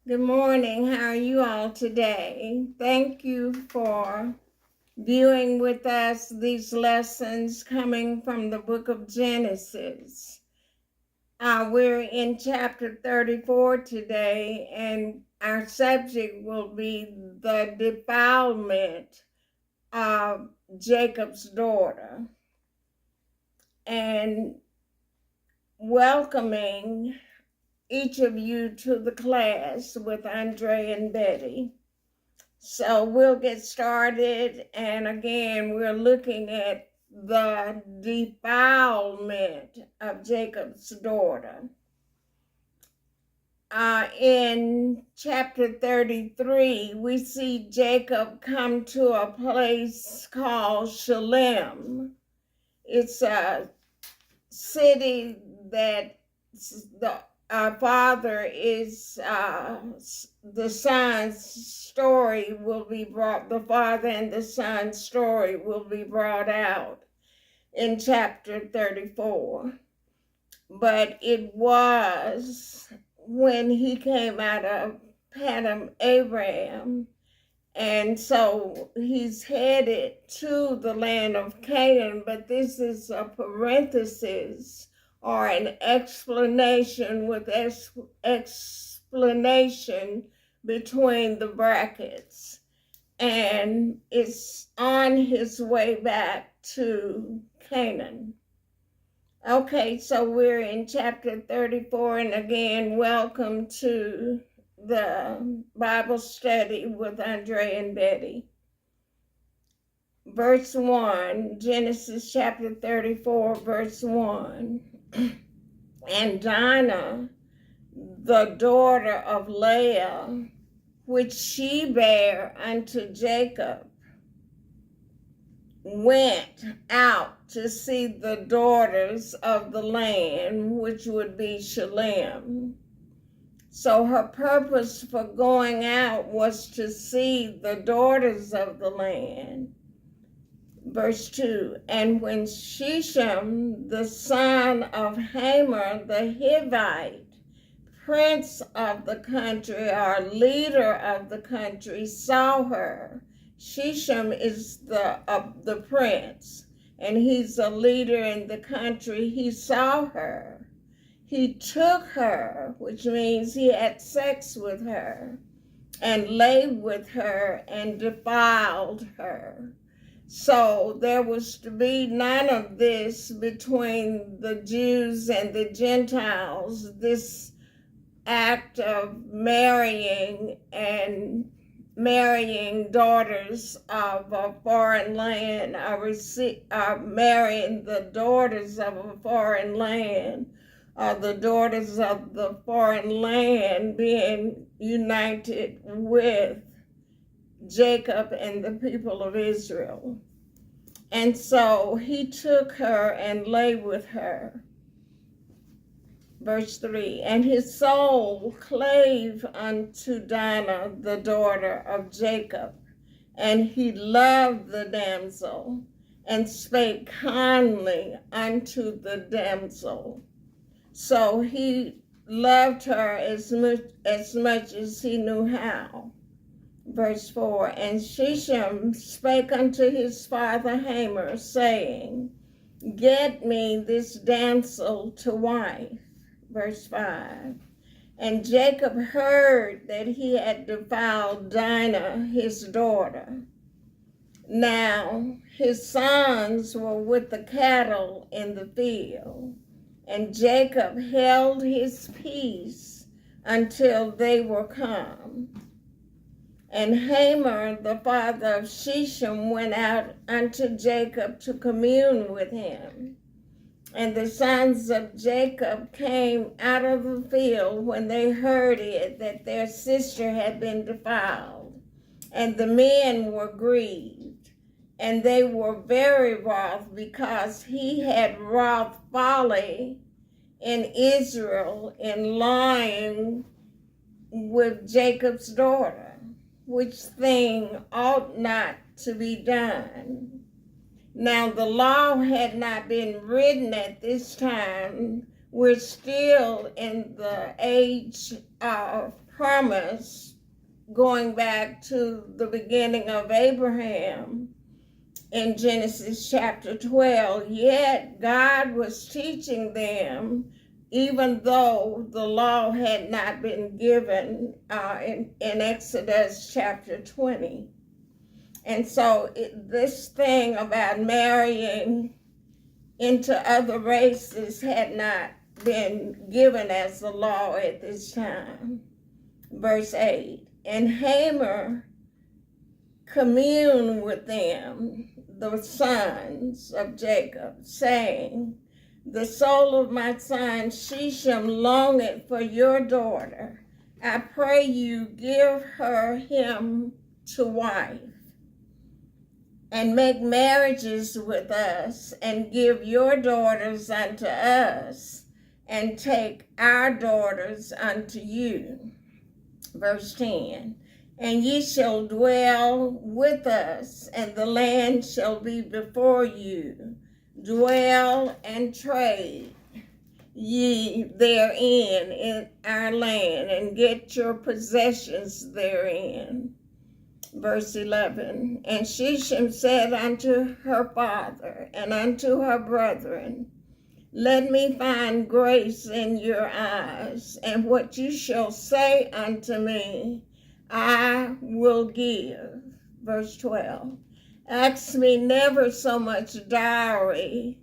Good morning. How are you all today? Thank you for viewing with us these lessons coming from the book of Genesis. We're in chapter 34 today, and our subject will be the defilement of Jacob's daughter. And welcoming each of you to the class with Andre and Betty. So we'll get started. And again, we're looking at the defilement of Jacob's daughter. In chapter 33, we see Jacob come to a place called Shalem. It's a city that our father is the son's story will be brought, the father and the son's story will be brought out in chapter 34. But it was when he came out of Padam Aram, and so he's headed to the land of Canaan, but this is a parenthesis or an explanation with explanation between the brackets. And it's on his way back to Canaan. Okay, so we're in chapter 34, and again, welcome to the Bible study with Andre and Betty. Verse 1, Genesis chapter 34, verse 1. And Dinah, the daughter of Leah, which she bare unto Jacob, went out to see the daughters of the land, which would be Shalem. So her purpose for going out was to see the daughters of the land. Verse 2, and when Shechem, the son of Hamor the Hivite, prince of the country, or leader of the country, saw her. Shechem is the prince, and he's a leader in the country. He saw her. He took her, which means he had sex with her, and lay with her and defiled her. So there was to be none of this between the Jews and the Gentiles, this act of marrying daughters of a foreign land, marrying the daughters of a foreign land, the daughters of the foreign land being united with Jacob and the people of Israel. And so he took her and lay with her. Verse 3, and his soul clave unto Dinah, the daughter of Jacob, and he loved the damsel, and spake kindly unto the damsel. So he loved her as much as he knew how. Verse 4, and Shechem spake unto his father Hamor, saying, get me this damsel to wife. Verse 5, and Jacob heard that he had defiled Dinah, his daughter. Now his sons were with the cattle in the field, and Jacob held his peace until they were come. And Hamor, the father of Shechem, went out unto Jacob to commune with him. And the sons of Jacob came out of the field when they heard it, that their sister had been defiled. And the men were grieved, and they were very wroth, because he had wrought folly in Israel in lying with Jacob's daughter, which thing ought not to be done. Now the law had not been written at this time. We're still in the age of promise going back to the beginning of Abraham in Genesis chapter 12, yet God was teaching them even though the law had not been given in Exodus chapter 20. And so this thing about marrying into other races had not been given as the law at this time. Verse 8, and Hamor communed with them, the sons of Jacob, saying, the soul of my son Shechem longeth for your daughter. I pray you give her him to wife, and make marriages with us, and give your daughters unto us, and take our daughters unto you. Verse 10, and ye shall dwell with us, and the land shall be before you. Dwell and trade ye therein in our land, and get your possessions therein. Verse 11, and Shechem said unto her father and unto her brethren, let me find grace in your eyes, and what you shall say unto me, I will give. Verse 12, ask me never so much dowry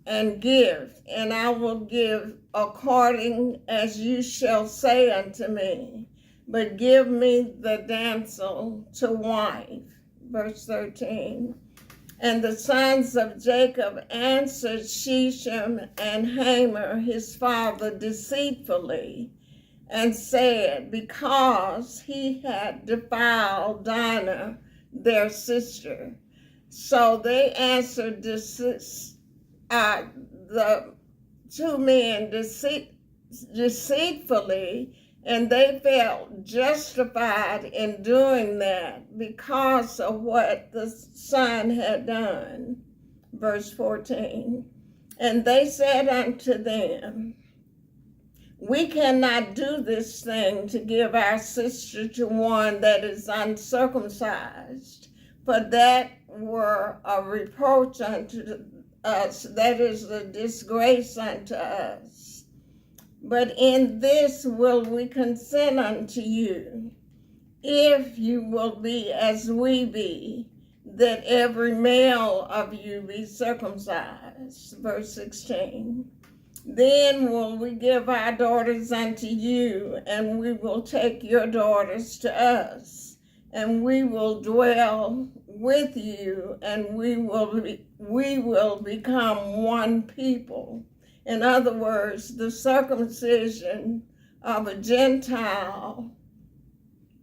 and gift, and I will give according as you shall say unto me. But give me the damsel to wife. Verse 13, and the sons of Jacob answered Shechem and Hamor his father deceitfully, and said, because he had defiled Dinah their sister. So they answered the two men deceitfully, and they felt justified in doing that because of what the son had done. Verse 14, and they said unto them, we cannot do this thing to give our sister to one that is uncircumcised, for that were a reproach unto us, that is a disgrace unto us. But in this will we consent unto you, if you will be as we be, that every male of you be circumcised. Verse 16, then will we give our daughters unto you, and we will take your daughters to us, and we will dwell with you, and we will become one people. In other words, the circumcision of a Gentile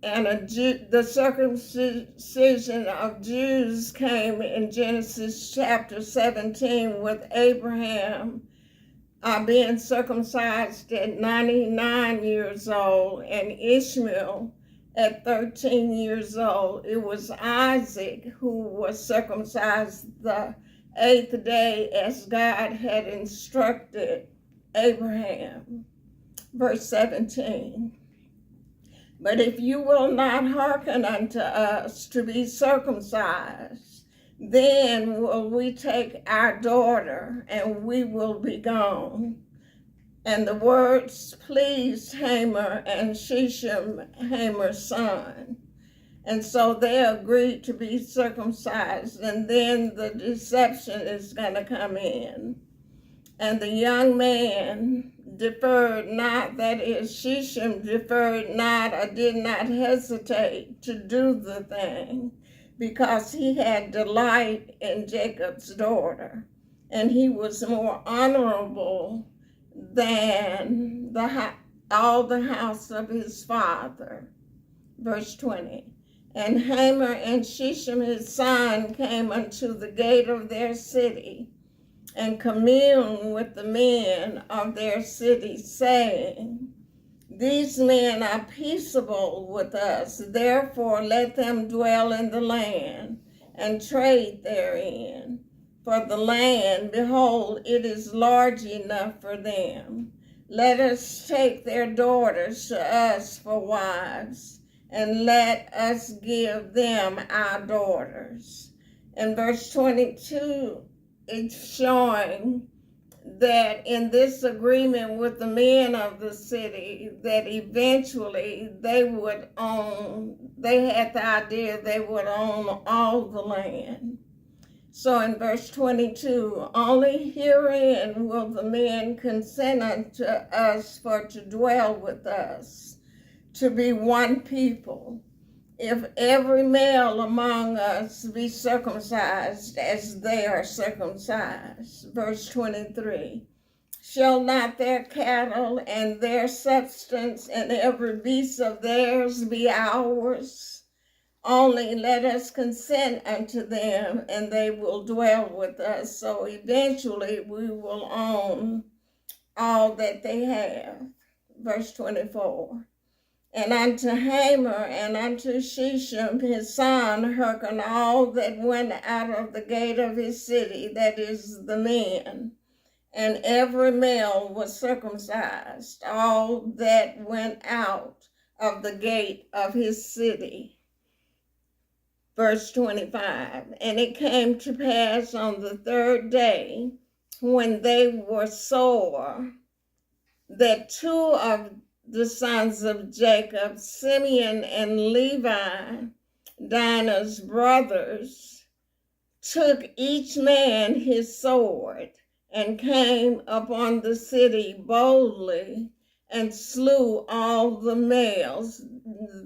and the circumcision of Jews came in Genesis chapter 17 with Abraham being circumcised at 99 years old and Ishmael at 13 years old. It was Isaac who was circumcised the 8th day as God had instructed Abraham. Verse 17, but if you will not hearken unto us to be circumcised, then will we take our daughter, and we will be gone. And the words pleased Hamor and Shechem, Hamor's son. And so they agreed to be circumcised, and then the deception is going to come in. And the young man deferred not, that is, Shechem deferred not or did not hesitate to do the thing, because he had delight in Jacob's daughter, and he was more honorable than all the house of his father. Verse 20, and Hamor and Shechem his son came unto the gate of their city, and communed with the men of their city, saying, these men are peaceable with us, therefore let them dwell in the land, and trade therein. For the land, behold, it is large enough for them. let us take their daughters to us for wives, and let us give them our daughters. In verse 22, it's showing that in this agreement with the men of the city, that eventually they had the idea they would own all the land. So in verse 22, only herein will the men consent unto us for to dwell with us, to be one people, if every male among us be circumcised as they are circumcised. Verse 23, shall not their cattle and their substance and every beast of theirs be ours? Only let us consent unto them, and they will dwell with us. So eventually we will own all that they have. Verse 24. And unto Hamer and unto Shechem his son hearken all that went out of the gate of his city, that is the men. And every male was circumcised, all that went out of the gate of his city. Verse 25, and it came to pass on the third day, when they were sore, that two of the sons of Jacob, Simeon and Levi, Dinah's brothers, took each man his sword, and came upon the city boldly, and slew all the males.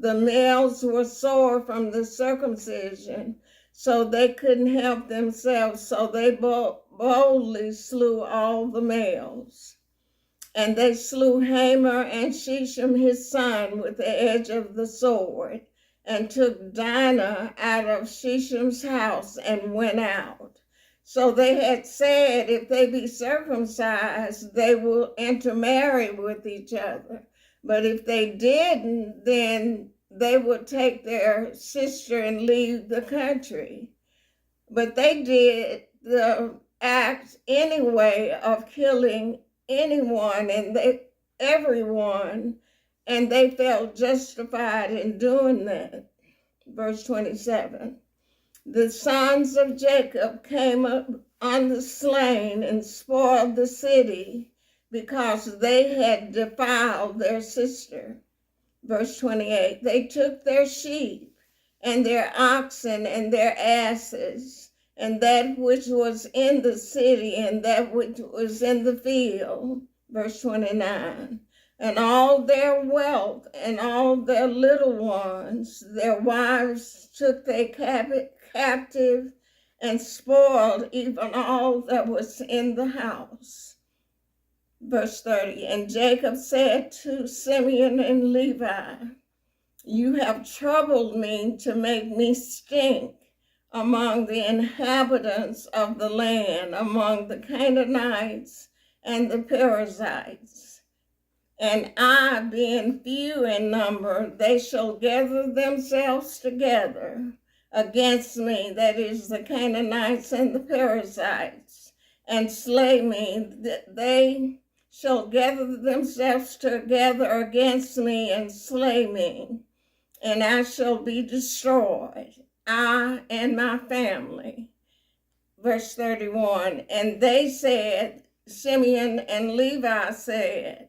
The males were sore from the circumcision, so they couldn't help themselves, so they boldly slew all the males. And they slew Hamer and Shechem his son with the edge of the sword, and took Dinah out of Shechem's house and went out. So they had said, if they be circumcised, they will intermarry with each other. But if they didn't, then they would take their sister and leave the country. But they did the act anyway of killing anyone and everyone, and they felt justified in doing that. Verse 27. The sons of Jacob came up on the slain and spoiled the city, because they had defiled their sister. Verse 28, they took their sheep and their oxen and their asses, and that which was in the city and that which was in the field. Verse 29, and all their wealth and all their little ones, their wives took they captive, and spoiled even all that was in the house. Verse 30, and Jacob said to Simeon and Levi, you have troubled me to make me stink among the inhabitants of the land, among the Canaanites and the Perizzites. And I, being few in number, they shall gather themselves together against me, that is the Canaanites and the Perizzites, and slay me. They shall gather themselves together against me and slay me, and I shall be destroyed, I and my family. Verse 31, and they said, Simeon and Levi said,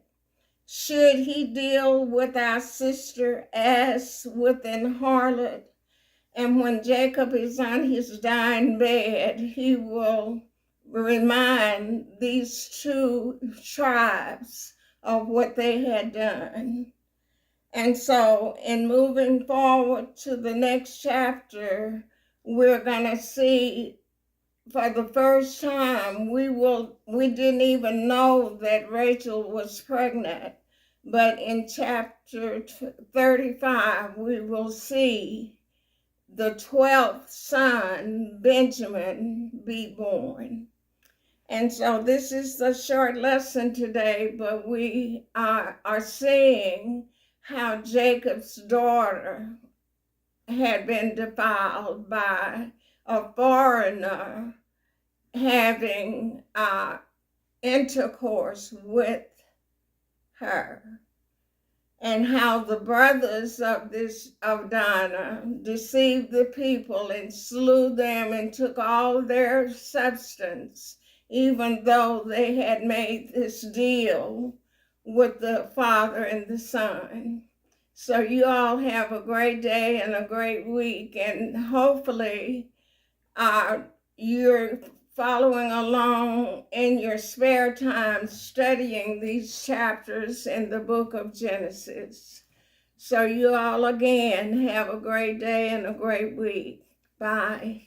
should he deal with our sister as with an harlot? And when Jacob is on his dying bed, he will remind these two tribes of what they had done. And so in moving forward to the next chapter, we're going to see for the first time, we didn't even know that Rachel was pregnant. But in chapter 35, we will see the 12th son, Benjamin, be born. And so this is the short lesson today, but we are seeing how Jacob's daughter had been defiled by a foreigner having intercourse with her, and how the brothers of Dinah deceived the people and slew them and took all their substance, even though they had made this deal with the Father and the Son. So you all have a great day and a great week, and hopefully you're following along in your spare time studying these chapters in the book of Genesis. So you all again have a great day and a great week. Bye.